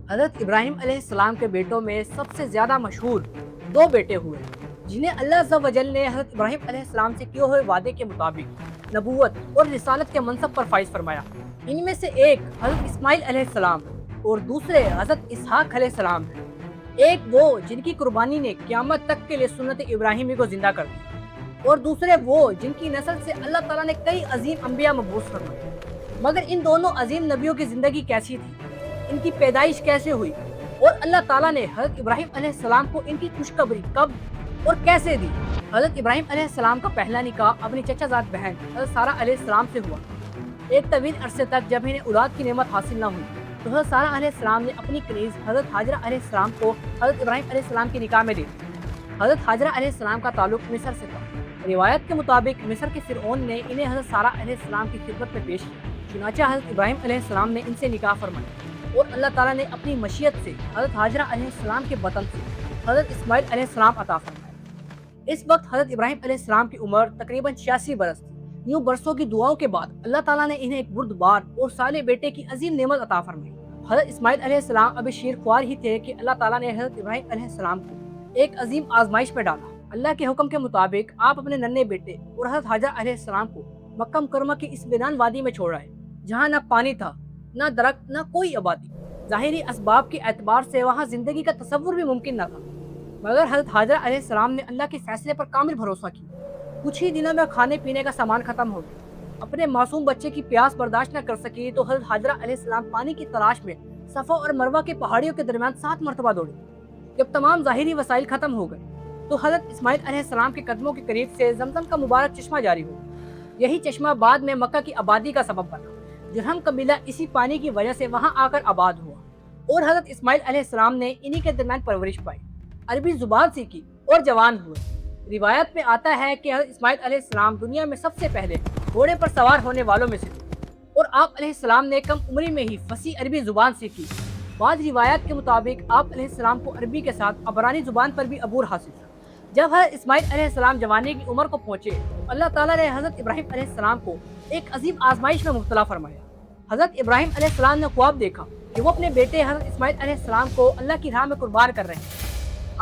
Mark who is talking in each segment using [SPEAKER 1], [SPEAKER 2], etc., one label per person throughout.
[SPEAKER 1] حضرت ابراہیم علیہ السلام کے بیٹوں میں سب سے زیادہ مشہور دو بیٹے ہوئے جنہیں اللہ عز و جل نے حضرت ابراہیم علیہ السلام سے کیے ہوئے وعدے کے مطابق نبوت اور رسالت کے منصب پر فائز فرمایا۔ ان میں سے ایک حضرت اسماعیل علیہ السلام اور دوسرے حضرت اسحاق علیہ السلام ہیں۔ ایک وہ جن کی قربانی نے قیامت تک کے لیے سنت ابراہیمی کو زندہ کر دی، اور دوسرے وہ جن کی نسل سے اللہ تعالیٰ نے کئی عظیم انبیاء مبعوث فرمائے۔ مگر ان دونوں عظیم نبیوں کی زندگی کیسی تھی، ان کی پیدائش کیسے ہوئی، اور اللہ تعالیٰ نے حضرت ابراہیم علیہ السلام کو ان کی خوشخبری کب اور کیسے دی؟ حضرت ابراہیم علیہ السلام کا پہلا نکاح اپنی چچا زاد بہن حضرت سارہ علیہ السلام سے ہوا۔ ایک طویل عرصے تک جب انہیں اولاد کی نعمت حاصل نہ ہوئی تو حضرت سارہ علیہ السلام نے اپنی کنیز حضرت حاجرہ علیہ السلام کو حضرت ابراہیم علیہ السلام کے نکاح میں دی۔ حضرت حاجرہ علیہ السلام کا تعلق مصر سے تھا۔ روایت کے مطابق مصر کے فرعون نے انہیں حضرت سارہ علیہ السلام کی خدمت میں پیش کیا، چنانچہ حضرت ابراہیم علیہ السلام نے ان سے نکاح فرمایا، اور اللہ تعالیٰ نے اپنی مشیت سے حضرت حاجرہ علیہ السلام کے بطن سے حضرت اسماعیل علیہ السلام عطا فرمایا۔ اس وقت حضرت ابراہیم علیہ السلام کی عمر تقریباً 86 برس تھی۔ یوں برسوں کی دعاؤں کے بعد اللہ تعالیٰ نے انہیں ایک بردبار اور صالح بیٹے کی عظیم نعمت عطا فرمائی۔ حضرت اسماعیل علیہ السلام ابھی شیر خوار ہی تھے کہ اللہ تعالیٰ نے حضرت ابراہیم علیہ السلام کو ایک عظیم آزمائش میں ڈالا۔ اللہ کے حکم کے مطابق آپ اپنے ننھے بیٹے اور حضرت حاجرہ علیہ السلام کو مکہ مکرمہ کی اس ویران وادی میں چھوڑ آئے، جہاں نہ پانی تھا، نہ درخت، نہ کوئی آبادی۔ ظاہری اسباب کے اعتبار سے وہاں زندگی کا تصور بھی ممکن نہ تھا، مگر حضرت حاجرہ علیہ السلام نے اللہ کے فیصلے پر کامل بھروسہ کیا۔ کچھ ہی دنوں میں کھانے پینے کا سامان ختم ہو گیا۔ اپنے معصوم بچے کی پیاس برداشت نہ کر سکی تو حضرت حاجرہ علیہ السلام پانی کی تلاش میں صفا اور مروہ کے پہاڑیوں کے درمیان 7 مرتبہ دوڑی۔ جب تمام ظاہری وسائل ختم ہو گئے تو حضرت اسماعیل علیہ السلام کے قدموں کے قریب سے زمزم کا مبارک چشمہ جاری ہوا۔ یہی چشمہ بعد میں مکہ کی آبادی کا سبب بنا۔ جرہم قبیلہ اسی پانی کی وجہ سے وہاں آ کر آباد ہوا، اور حضرت اسماعیل علیہ السلام نے انہی کے درمیان پرورش پائی، عربی زبان سیکھی اور جوان ہوئے۔ روایت میں آتا ہے کہ حضرت اسماعیل علیہ السلام دنیا میں سب سے پہلے گھوڑے پر سوار ہونے والوں میں سے تھے، اور آپ علیہ السلام نے کم عمری میں ہی فصیح عربی زبان سیکھی۔ بعض روایات کے مطابق آپ علیہ السلام کو عربی کے ساتھ عبرانی زبان پر بھی عبور حاصل تھا۔ جب حضرت اسماعیل علیہ السلام جوانی کی عمر کو پہنچے تو اللہ تعالیٰ نے حضرت ابراہیم علیہ السلام کو ایک عظیم آزمائش میں مبتلا فرمایا۔ حضرت ابراہیم علیہ السلام نے خواب دیکھا کہ وہ اپنے بیٹے حضرت اسماعیل علیہ السلام کو اللہ کی راہ میں قربان کر رہے ہیں۔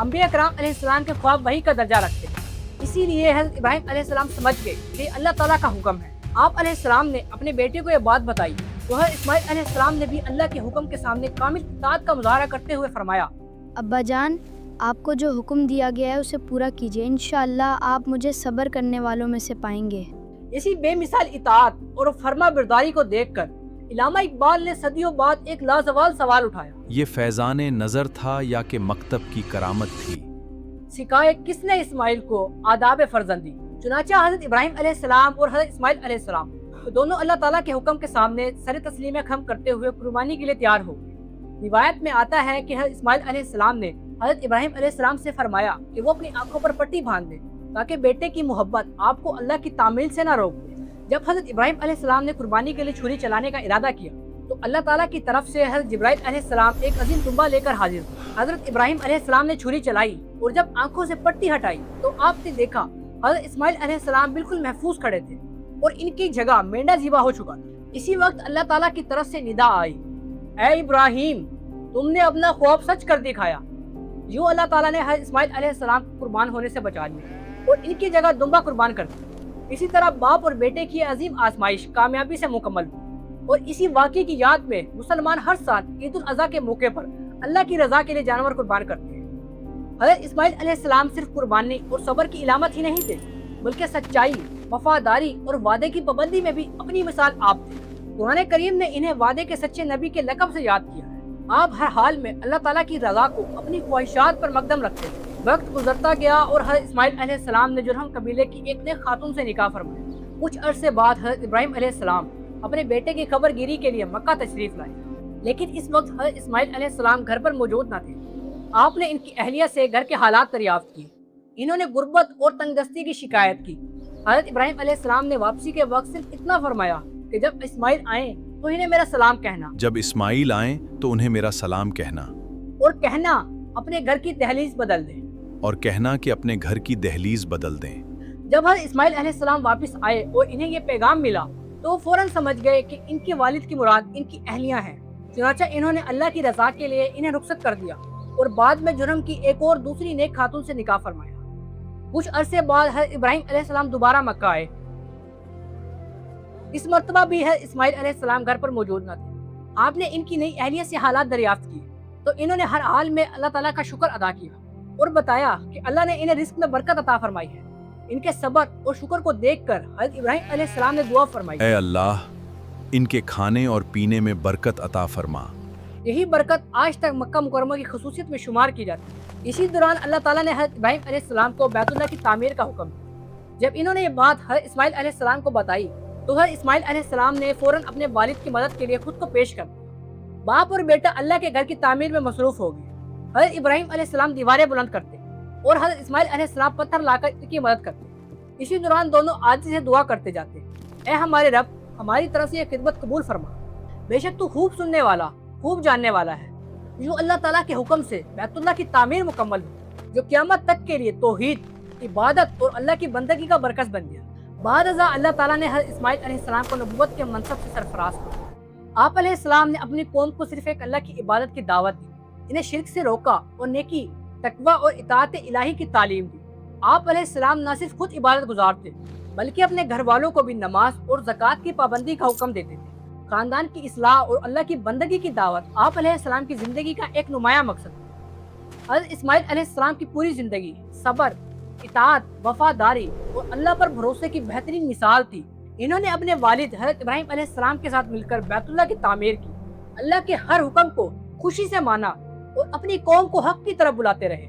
[SPEAKER 1] انبیاء کرام علیہ السلام کے خواب وحی کا درجہ رکھتے ہیں، اسی لیے حضرت ابراہیم علیہ السلام سمجھ گئے کہ اللہ تعالیٰ کا حکم ہے۔ آپ علیہ السلام نے اپنے بیٹے کو یہ بات بتائی تو حضرت اسماعیل علیہ السلام نے بھی اللہ کے حکم کے سامنے کامل اطاعت کا مظاہرہ کرتے ہوئے فرمایا،
[SPEAKER 2] ابا جان، آپ کو جو حکم دیا گیا ہے اسے پورا کیجیے، انشاءاللہ آپ مجھے صبر کرنے والوں میں سے پائیں گے۔
[SPEAKER 1] اسی بے مثال اطاعت اور فرما برداری کو دیکھ کر علامہ اقبال نے صدیوں بعد ایک لازوال سوال اٹھایا،
[SPEAKER 3] یہ فیضان نظر تھا یا کہ مکتب کی کرامت تھی؟
[SPEAKER 1] سکھائے کس نے اسماعیل کو آداب فرزندی؟ چنانچہ حضرت ابراہیم علیہ السلام اور حضرت اسماعیل علیہ السلام دونوں اللہ تعالیٰ کے حکم کے سامنے سر تسلیم خم کرتے ہوئے قربانی کے لیے تیار ہو گئے۔ روایت میں آتا ہے کہ حضرت اسماعیل علیہ السلام نے حضرت ابراہیم علیہ السلام سے فرمایا کہ وہ اپنی آنکھوں پر پٹی باندھ دیں تاکہ بیٹے کی محبت آپ کو اللہ کی تعمیل سے نہ روک دے۔ جب حضرت ابراہیم علیہ السلام نے قربانی کے لیے چھری چلانے کا ارادہ کیا تو اللہ تعالیٰ کی طرف سے حضرت جبرائیل علیہ السلام ایک عظیم دمبا لے کر حاضر ہوئے۔ حضرت ابراہیم علیہ السلام نے چھری چلائی اور جب آنکھوں سے پٹی ہٹائی تو آپ نے دیکھا حضرت اسماعیل علیہ السلام بالکل محفوظ کھڑے تھے اور ان کی جگہ مینڈا ذبح ہو چکا تھا۔ اسی وقت اللہ تعالیٰ کی طرف سے ندا آئی، اے ابراہیم، تم نے اپنا خواب سچ کر دکھایا۔ یوں اللہ تعالیٰ نے حضرت اسماعیل علیہ السلام کو قربان ہونے سے بچا لیا اور ان کی جگہ دمبا قربان کر دیا۔ اسی طرح باپ اور بیٹے کی عظیم آزمائش کامیابی سے مکمل ہوئی، اور اسی واقعے کی یاد میں مسلمان ہر سال عید الاضحیٰ کے موقع پر اللہ کی رضا کے لیے جانور قربان کرتے ہیں۔ حضرت اسماعیل علیہ السلام صرف قربانی اور صبر کی علامت ہی نہیں تھے، بلکہ سچائی، وفاداری اور وعدے کی پابندی میں بھی اپنی مثال آپ تھے۔ قرآن کریم نے انہیں وعدے کے سچے نبی کے لقب سے یاد کیا ہے۔ آپ ہر حال میں اللہ تعالیٰ کی رضا کو اپنی خواہشات پر مقدم رکھتے تھے۔ وقت گزرتا گیا اور حضرت اسماعیل علیہ السلام نے جرہم قبیلے کی ایک نیک خاتون سے نکاح فرمایا۔ کچھ عرصے بعد حضرت ابراہیم علیہ السلام اپنے بیٹے کی خبر گیری کے لیے مکہ تشریف لائے، لیکن اس وقت حضرت اسماعیل علیہ السلام گھر پر موجود نہ تھے۔ آپ نے ان کی اہلیہ سے گھر کے حالات دریافت کیے۔ انہوں نے غربت اور تنگ دستی کی شکایت کی۔ حضرت ابراہیم علیہ السلام نے واپسی کے وقت صرف اتنا فرمایا کہ جب اسماعیل آئیں تو انہیں میرا سلام کہنا،
[SPEAKER 3] جب اسماعیل آئیں تو انہیں میرا سلام کہنا،
[SPEAKER 1] اور کہنا اپنے گھر کی دہلیز بدل دیں۔
[SPEAKER 3] اور کہنا کہ اپنے گھر کی دہلیز بدل دیں۔
[SPEAKER 1] جب حضرت اسماعیل علیہ السلام واپس آئے اور انہیں یہ پیغام ملا تو وہ فوراً سمجھ گئے کہ ان کے والد کی مراد ان کی اہلیاں ہیں۔ चुनाचा इन्होंने अल्लाह की रजा के लिए इन्हें रुखसत कर दिया और बाद में जुर्म की एक और दूसरी नेक खातून से निकाह फरमाया। कुछ अरसे बाद हज़रत इब्राहिम अलैहिस्सलाम दोबारा मक्का आए। इस मर्तबा भी है इस्माइल अलैहिस्सलाम घर पर मौजूद न थे। आपने इनकी नई अहलियत से हालात दरियाफ्त किए तो इन्होंने हर हाल में अल्लाह ताला का शुक्र अदा किया और बताया कि अल्लाह ने इन्हें रिस्क में बरकत अता फरमाई है। इनके सब्र और शुक्र को देखकर हज़रत इब्राहिम अलैहिस्सलाम ने दुआ फरमाई,
[SPEAKER 3] ऐ अल्लाह, इनके खाने और पीने में बरकत अता फरमा।
[SPEAKER 1] यही बरकत आज तक मक्का मुकरमा की खसूसियत में शुमार की जाती है। इसी दौरान अल्लाह ताला ने हज़रत इब्राहिम अलैहिस्सलाम को बैतुल्लाह की तामीर का हुक्म दिया। जब इन्होंने ये बात हज़रत इस्माइल अलैहिस्सलाम को बताई तो हज़रत इस्माइल अलैहिस्सलाम ने फौरन अपने वालिद की मदद के लिए खुद को पेश कर दिया। बाप और बेटा अल्लाह के घर की तामीर में मसरूफ हो गए। हज़रत इब्राहिम अलैहिस्सलाम दीवारें बुलंद करते और हज़रत इस्माइल अलैहिस्सलाम पत्थर लाकर इनकी मदद करते। इसी दौरान दोनों आजिज़ से दुआ करते जाते, ऐ हमारे रब, हमारी तरफ से ये खिदमत कबूल फरमा। बेशक तू खूब सुनने वाला, खूब जानने वाला है। जो अल्लाह ताला के हुक्म से बैतुल्लाह की तामीर मुकम्मल हुई, जो क़यामत तक के लिए तौहीद, इबादत और अल्लाह की बंदगी का बरकस बन गया। बाद अज़ा अल्लाह ताला ने हज़रत इस्माइल अलैहिस्सलाम को नबुव्वत के मनसब से सरफराज किया। आप अलैहिस्सलाम ने अपनी कौम को सिर्फ एक अल्लाह की इबादत की दावत दी, इन्हें शिर्क से रोका और नेकी, तकवा और इताअत इलाही की तालीम दी। आप अलैहिस्सलाम न सिर्फ खुद इबादत गुजार थे बल्कि अपने घर वालों को भी नमाज और ज़कात की पाबंदी का हुक्म देते थे। खानदान की इस्लाह और अल्लाह की बंदगी की दावत आप अलैहिस्सलाम की ज़िंदगी का एक नुमाया मकसद था। हज़रत इस्माइल अलैहिस्सलाम की पूरी ज़िंदगी सब्र, इताअत, वफादारी और अल्लाह पर भरोसे की बेहतरीन मिसाल थी। इन्होंने अपने वालिद हज़रत इब्राहिम अलैहिस्सलाम के साथ मिलकर बैतुल्लाह की तामीर की, अल्लाह के हर हुक्म को खुशी से माना और अपनी कौम को हक की तरफ बुलाते रहे।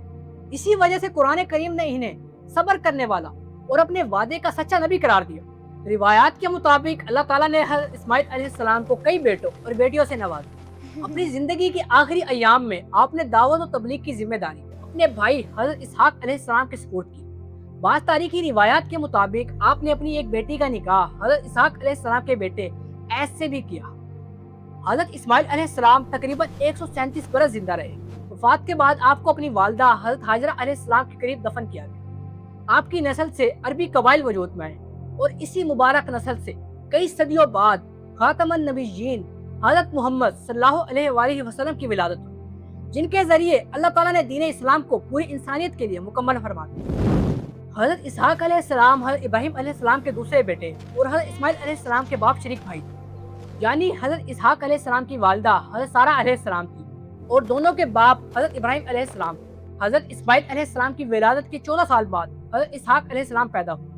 [SPEAKER 1] इसी वजह से कुरान करीम ने इन्हें सब्र करने वाला और अपने वादे का सच्चा नबी करार दिया। रिवायात के मुताबिक अल्लाह ताला ने हज़रत इस्माइल अलैहिस्सलाम को कई बेटों और बेटियों से नवाजा। अपनी ज़िंदगी के आखिरी अय्याम में आपने दावत और तबलीग की जिम्मेदारी अपने भाई हज़रत इसहाक अलैहिस्सलाम के सुपुर्द की। बाज़ तारीखी रिवायात के मुताबिक आपने अपनी एक बेटी का निकाह हज़रत इसहाक अलैहिस्सलाम के बेटे ऐस से भी किया। हज़रत इस्माइल अलैहिस्सलाम तकरीबन 137 बरस जिंदा रहे। वफात के बाद आपको अपनी वालदा हज़रत हाजरा अलैहिस्सलाम के करीब दफन किया गया। आपकी नस्ल से अरबी कबाइल वजूद में आए और इसी मुबारक नस्ल से कई सदियों बाद खातमुन नबिय्यीन हज़रत मोहम्मद सल्लल्लाहु अलैहि वसल्लम की विलादत हुई, जिनके जरिए अल्लाह ताला ने दीन इस्लाम को पूरी इंसानियत के लिए मुकम्मल फरमा दिया। हज़रत इसहाक अलैहिस्सलाम हज़रत इब्राहिम अलैहिस्सलाम के दूसरे बेटे और हज़रत इस्माइल अलैहिस्सलाम के बाप शरीक भाई थे। यानी हज़रत इसहाक अलैहिस्सलाम की वालदा हज़रत सारा अलैहिस्सलाम थी और दोनों के बाप हज़रत इब्राहिम अलैहिस्सलाम। हज़रत इस्माइल अलैहिस्सलाम की विलादत के 14 साल बाद हज़रत इसहाक अलैहिस्सलाम पैदा हुए।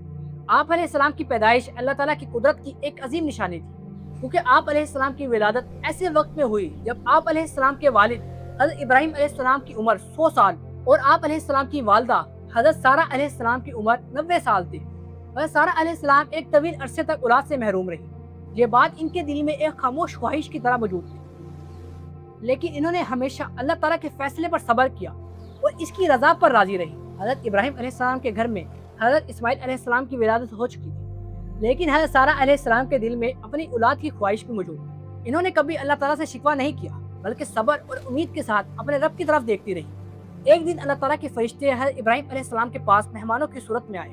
[SPEAKER 1] आप अलैहिस्सलाम की पैदाइश अल्लाह ताला की कुदरत की एक अजीम निशानी थी, क्योंकि आप अलैहिस्सलाम की विलादत ऐसे वक्त में हुई जब आप अलैहिस्सलाम के वालिद हज़रत इब्राहिम अलैहिस्सलाम की उम्र 100 साल और आप अलैहिस्सलाम की वालदा हज़रत सारा अलैहिस्सलाम की उम्र 90 साल थी। हज़रत सारा अलैहिस्सलाम एक तवील अरसे तक औलाद से महरूम रही। ये बात इनके दिल में एक खामोश ख्वाहिश की तरह मौजूद थी, लेकिन इन्होंने हमेशा अल्लाह ताला के फैसले पर सब्र किया और इसकी रजा पर राजी रही। हज़रत इब्राहिम अलैहिस्सलाम के घर में हज़रत इस्माइल अलैहिस्सलाम की विलादत हो चुकी थी, लेकिन हज़रत सारा अलैहिस्सलाम के दिल में अपनी औलाद की ख्वाहिश भी मौजूद थी। इन्होंने कभी अल्लाह ताला से शिकवा नहीं किया, बल्कि सब्र और उम्मीद के साथ अपने रब की तरफ देखती रही। एक दिन अल्लाह ताला के फरिश्ते हज़रत इब्राहिम अलैहिस्सलाम के पास मेहमानों की सूरत में आए।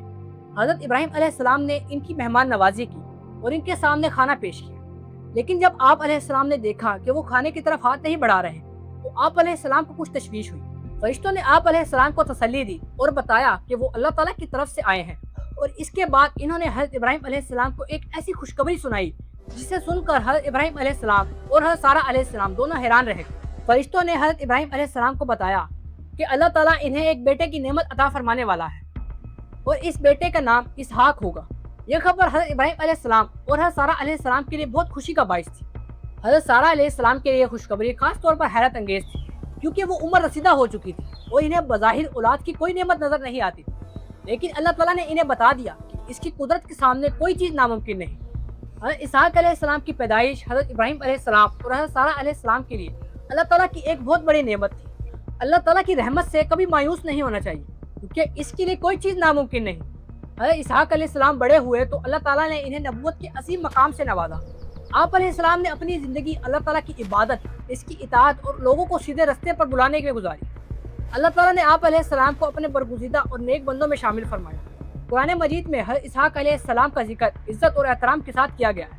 [SPEAKER 1] हज़रत इब्राहिम अलैहिस्सलाम ने इनकी मेहमान नवाजी की और इनके सामने खाना पेश किया, लेकिन जब आप अलैहिस्सलाम ने देखा कि वो खाने की तरफ हाथ नहीं बढ़ा रहे तो आप अलैहिस्सलाम को कुछ तशवीश हुई। फरिश्तों ने आप अलैहिस्सलाम को तसल्ली दी और बताया कि वो अल्लाह ताला की तरफ से आए हैं, और इसके बाद इन्होंने हज़रत इब्राहिम अलैहिस्सलाम को एक ऐसी खुशखबरी सुनाई जिसे सुनकर हज़रत इब्राहिम अलैहिस्सलाम और हज़रत सारा अलैहिस्सलाम दोनों हैरान रहे। फरिश्तों ने हज़रत इब्राहिम अलैहिस्सलाम को बताया कि अल्लाह ताला इन्हें एक बेटे की नेमत अता फरमाने वाला है और इस बेटे का नाम इसहाक होगा। यह खबर हज़रत इब्राहिम अलैहिस्सलाम और हज़रत सारा अलैहिस्सलाम के लिए बहुत खुशी का बाइस थी। हज़रत सारा अलैहिस्सलाम के लिए खुशखबरी खास तौर पर हैरत अंगेज थी, क्योंकि वो उम्र रसीदा हो चुकी थी और इन्हें बज़ाहिर औलाद की कोई नेमत नजर नहीं आती थी, लेकिन अल्लाह ताला ने इन्हें बता दिया कि इसकी कुदरत के सामने कोई चीज़ नामुमकिन नहीं। हज़रत इसहाक अलैहिस्सलाम की पैदाइश हज़रत इब्राहिम अलैहिस्सलाम और हज़रत सारा अलैहिस्सलाम के लिए अल्लाह ताला की एक बहुत बड़ी नेमत थी। अल्लाह ताला की रहमत से कभी मायूस नहीं होना चाहिए, क्योंकि इसके लिए कोई चीज़ नामुमकिन नहीं। हज़रत इसहाक अलैहिस्सलाम बड़े हुए तो अल्लाह ताला ने इन्हें नबूवत के असीम मकाम से नवाजा। आप अलैहिस्सलाम ने अपनी ज़िंदगी अल्लाह ताला की इबादत, इसकी इताअत और लोगों को सीधे रास्ते पर बुलाने के लिए गुजारी। अल्लाह ताला ने आप अलैहिस्सलाम को अपने बरगुज़ीदा और नेक बंदों में शामिल फरमाया। कुरान मजीद में हज़रत इसहाक अलैहिस्सलाम का जिक्र इज़्ज़त और एहतराम के साथ किया गया है।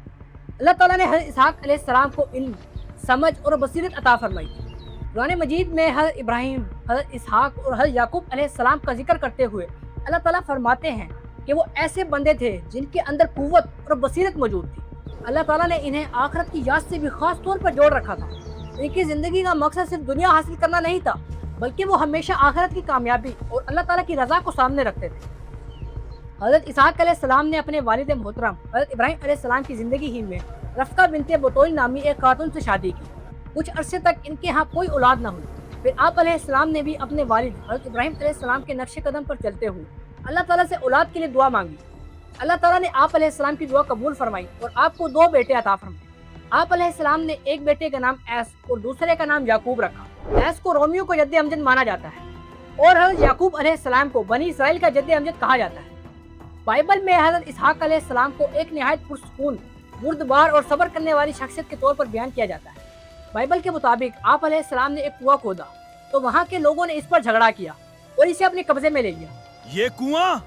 [SPEAKER 1] अल्लाह ताला ने हज़रत इसहाक अलैहिस्सलाम को इल्म, समझ और बसीरत अता फरमाई। कुरान मजीद में हज़रत इब्राहीम, हज़रत इसहाक और हज़रत याकूब अलैहिस्सलाम का जिक्र करते हुए अल्लाह ताला फरमाते हैं कि वो ऐसे बंदे थे जिनके अंदर कुव्वत और बसीरत मौजूद थी। अल्लाह ताला ने इन्हें आखिरत की याद से भी खास तौर पर जोड़ रखा था। इनकी ज़िंदगी का मकसद सिर्फ दुनिया हासिल करना नहीं था, बल्कि वो हमेशा आखिरत की कामयाबी और अल्लाह ताला की रज़ा को सामने रखते थे। हज़रत इसहाक अलैहिस्सलाम ने अपने वालिद मोहतरम हज़रत इब्राहीम अलैहिस्सलाम की ज़िंदगी ही में रफ़का बिनते बतूल नामी एक खातून से शादी की। कुछ अरसे तक इनके यहाँ कोई औलाद न हुई। फिर आप अलैहिस्सलाम ने भी अपने वालिद हज़रत इब्राहीम अलैहिस्सलाम के नक्शे कदम पर चलते हुए अल्लाह ताला से औलाद के लिए दुआ मांगी। अल्लाह ताला ने आप अलैहिस्सलाम की दुआ कबूल फरमाई और आपको 2 बेटे अता फरमाए। आप अलैहिस्सलाम ने एक बेटे का नाम ऐस और दूसरे का नाम याकूब रखा। ऐस को रोमियो को जद्द अमजद माना जाता है और हज़रत याकूब अलैहिस्सलाम को बनी इसराइल का जद्द अमजद कहा जाता है। बाइबल में हज़रत इसहाक अलैहिस्सलाम को एक निहायत पुरसुकून, बुर्दबार और सब्र करने वाली शख्सियत के तौर पर बयान किया जाता है। बाइबल के मुताबिक आप अलैहिस्सलाम ने एक कुआं खोदा तो वहाँ के लोगों ने इस पर झगड़ा किया और इसे अपने कब्जे में ले लिया।
[SPEAKER 4] ये कुआं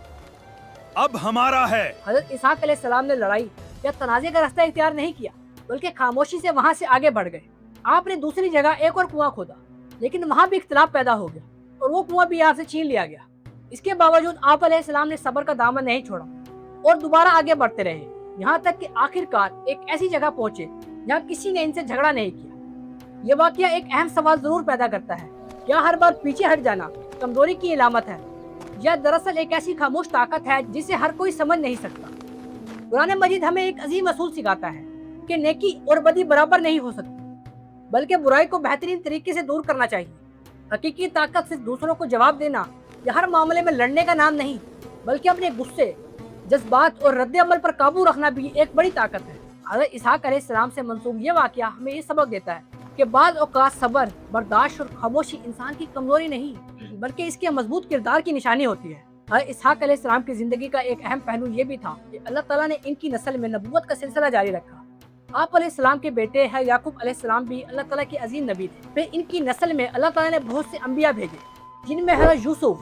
[SPEAKER 4] अब हमारा है।
[SPEAKER 1] हज़रत इसहाक अलैहिस्सलाम ने लड़ाई या तनाज़े का रास्ता इख्तियार नहीं किया, बल्कि खामोशी से वहाँ से आगे बढ़ गए। आपने दूसरी जगह एक और कुआं खोदा, लेकिन वहाँ भी इख्तिलाफ पैदा हो गया और वो कुआं भी आपसे छीन लिया गया। इसके बावजूद आप अलैहिस्सलाम ने सब्र का दामन नहीं छोड़ा और दोबारा आगे बढ़ते रहे, यहाँ तक कि आखिरकार एक ऐसी जगह पहुँचे जहाँ किसी ने इनसे झगड़ा नहीं किया। ये वाकया एक अहम सवाल जरूर पैदा करता है, क्या हर बार पीछे हट जाना कमजोरी की इलामत है या दरअसल एक ऐसी खामोश ताकत है जिसे हर कोई समझ नहीं सकता। कुरान मजीद हमें एक अजीम असूल सिखाता है कि नेकी और बदी बराबर नहीं हो सकती, बल्कि बुराई को बेहतरीन तरीके से दूर करना चाहिए। हकीकी ताकत सिर्फ दूसरों को जवाब देना या हर मामले में लड़ने का नाम नहीं, बल्कि अपने गुस्से, जज्बात और रद्द अमल पर काबू रखना भी एक बड़ी ताकत है। हज़रत इसहाक अलैहिस्सलाम से मंसूब ये वाकया हमें ये सबक देता है कि बाज़ औक़ात सब्र, बर्दाश्त और खामोशी इंसान की कमजोरी नहीं, बल्कि इसके मजबूत किरदार की निशानी होती है। हज़रत इसहाक अलैहिस्सलाम की ज़िंदगी का एक अहम पहलू ये भी था कि अल्लाह ताला ने इनकी नस्ल में नबूवत का सिलसिला जारी रखा। आप अलैहिस्सलाम के बेटे है याकूब अलैहिस्सलाम भी अल्लाह ताला के अजीम नबी थे। फिर इनकी नस्ल में अल्लाह ताला ने बहुत से अंबिया भेजे, जिनमें हज़रत यूसुफ,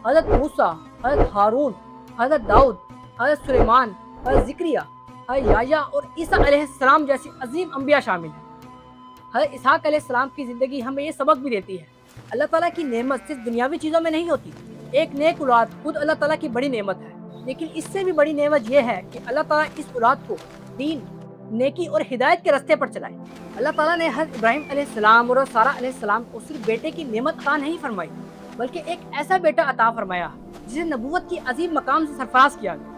[SPEAKER 1] हज़रत मूसा, हज़रत हारून, हज़रत दाऊद, हज़रत सुलेमान, हज़रत ज़िक्रिया, हज़रत याह्या और ईसा अलैहिस्सलाम जैसे अजीम अंबिया शामिल हैं। हज़रत इसहाक अलैहिस्सलाम की ज़िंदगी हमें ये सबक भी देती है, अल्लाह ताला की नेमत सिर्फ दुनियावी चीज़ों में नहीं होती। एक नेक औलाद खुद अल्लाह ताला की बड़ी नेमत है, लेकिन इससे भी बड़ी नेमत यह है कि अल्लाह ताला इस औलाद को दीन, नेकी और हिदायत के रास्ते पर चलाए। अल्लाह ताला ने हज़रत इब्राहीम अलैहिस्सलाम और सारा अलैहिस्सलाम को सिर्फ बेटे की नेमत अता नहीं फरमाई, बल्कि एक ऐसा बेटा अता फरमाया जिसे नबूवत की अजीम मकाम से सरफराज किया गया।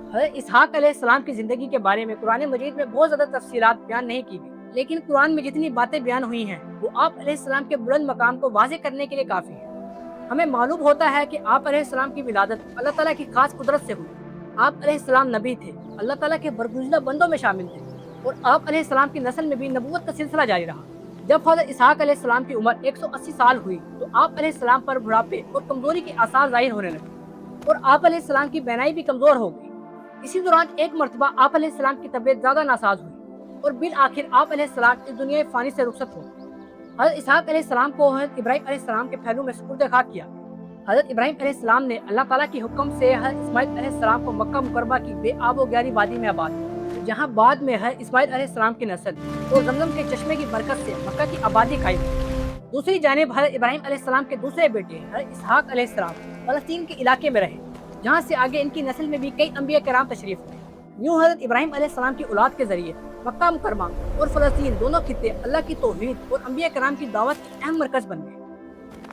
[SPEAKER 1] हज़रत इसहाक अलैहिस्सलाम की ज़िंदगी के बारे में कुरान मजीद में बहुत ज़्यादा तफसीलात बयान नहीं की गई, लेकिन कुरान में जितनी बातें बयान हुई हैं वो आप अलैहिस्सलाम के बुलंद मकाम को वाज़ेह करने के लिए काफ़ी है। हमें मालूम होता है कि आप अलैहिस्सलाम की विलादत अल्लाह ताला की खास कुदरत से हुई। आप अलैहिस्सलाम नबी थे, अल्लाह ताला के बरगुज़िदा बंदों में शामिल थे और आप अलैहिस्सलाम की नस्ल में भी नबूवत का सिलसिला जारी रहा। जब हज़रत इसहाक अलैहिस्सलाम की उम्र 180 साल हुई तो आप अलैहिस्सलाम पर बुढ़ापे और कमजोरी के आसार जाहिर होने लगे और आप अलैहिस्सलाम की बैनाई भी कमजोर हो गई। इसी दौरान एक मरतबा आप अलैहिस्सलाम की तबीयत ज़्यादा नासाज हुई और बिल आखिर आप अलैहिस्सलाम इस दुनिया फ़ानी से रुखसत हो। हज़रत इसहाक अलैहिस्सलाम को हज़रत इब्राहीम अलैहिस्सलाम के पहलू में सुपुर्द खाक किया। हज़रत इब्राहीम अलैहिस्सलाम ने अल्लाह ताला के हुक्म से हज़रत इस्माइल अलैहिस्सलाम को मक्का मुकर्रमा की बेआब गहरी वादी में आबाद किया, जहाँ बाद में हज़रत इस्माइल अलैहिस्सलाम की नस्ल और जमजम के चश्मे की बरकत से मक्का की आबादी कायम हुई। दूसरी जानिब हज़रत इब्राहीम अलैहिस्सलाम के दूसरे बेटे हज़रत इसहाक अलैहिस्सलाम फ़लस्तीन के इलाके में रहे, जहाँ से आगे इनकी नस्ल में भी कई अंबिया किराम तशरीफ हुए। यूँ हज़रत इब्राहीम अलैहिस्सलाम की औलाद के जरिए मक्का मुकर्रमा और फ़लस्तीन दोनों खित्ते अल्लाह की तौहीद और अंबिया किराम की दावत के अहम मरकज़ बन गए।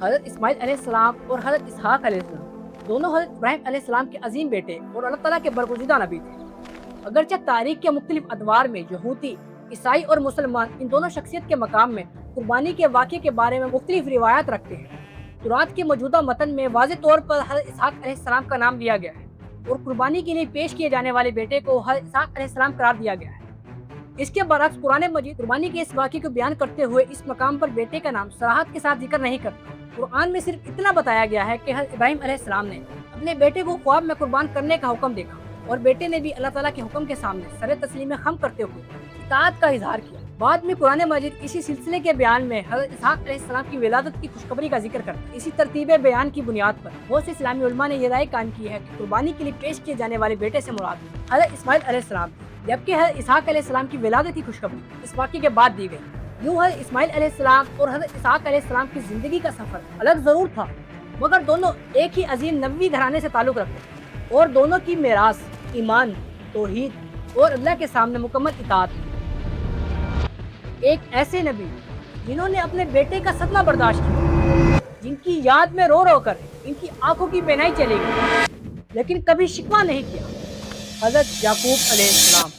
[SPEAKER 1] हज़रत इस्माइल अलैहिस्सलाम और हज़रत इसहाक अलैहिस्सलाम दोनों हज़रत इब्राहीम अलैहिस्सलाम के अजीम बेटे और अल्लाह ताला के बरगुज़िदा नबी थे। अगरचे तारीख के मुख्तलिफ अदवार में यहूदी, ईसाई और मुसलमान इन दोनों शख्सियत के मकाम में कुर्बानी के वाक़े के बारे में मुख्तलिफ रिवायात रखते हैं। तुरात के मौजूदा मतन में वाज़ेह तौर पर हज़रत इसहाक अलैहिस्सलाम का नाम लिया गया है और कुर्बानी के लिए पेश किए जाने वाले बेटे को हज़रत इसहाक अलैहिस्सलाम करार दिया गया है। इसके बरक्स कुरान मजीद कुर्बानी के इस वाक़े को बयान करते हुए इस मकाम पर बेटे का नाम सराहत के साथ जिक्र नहीं करता। कुरान में सिर्फ इतना बताया गया है कि हज़रत इब्राहीम अलैहिस्सलाम ने अपने बेटे को ख्वाब में कुर्बान करने का हुक्म देखा और बेटे ने भी अल्लाह ताला के हुक्म के सामने सर तस्लीम खम करते हुए इताअत का इजहार किया। बाद में कुरान मजीद इसी सिलसिले के बयान में हज़रत इसहाक अलैहिस्सलाम की विलादत की खुशखबरी का जिक्र करता है। इसी तरतीब बयान की बुनियाद पर बहुत से इस्लामी उलमा ने यह राय कायम की है कि कुर्बानी के लिए पेश किए जाने वाले बेटे से मुराद हज़रत इस्माइल अलैहिस्सलाम, जबकि हज़रत इसहाक अलैहिस्सलाम की विलादत की खुशखबरी इस वाक़े के बाद दी गई। یوں ہے اسماعیل علیہ السلام اور حضرت اسحاق علیہ السلام کی زندگی کا سفر الگ ضرور تھا، مگر دونوں ایک ہی عظیم نبوی گھرانے سے تعلق رکھتے اور دونوں کی میراث ایمان، توحید اور اللہ کے سامنے مکمل اطاعت تھی۔ ایک ایسے نبی جنہوں نے اپنے بیٹے کا صدمہ برداشت کیا، جن کی یاد میں رو رو کر ان کی آنکھوں کی بینائی چلے گی، لیکن کبھی شکوہ نہیں کیا، حضرت یعقوب علیہ السلام۔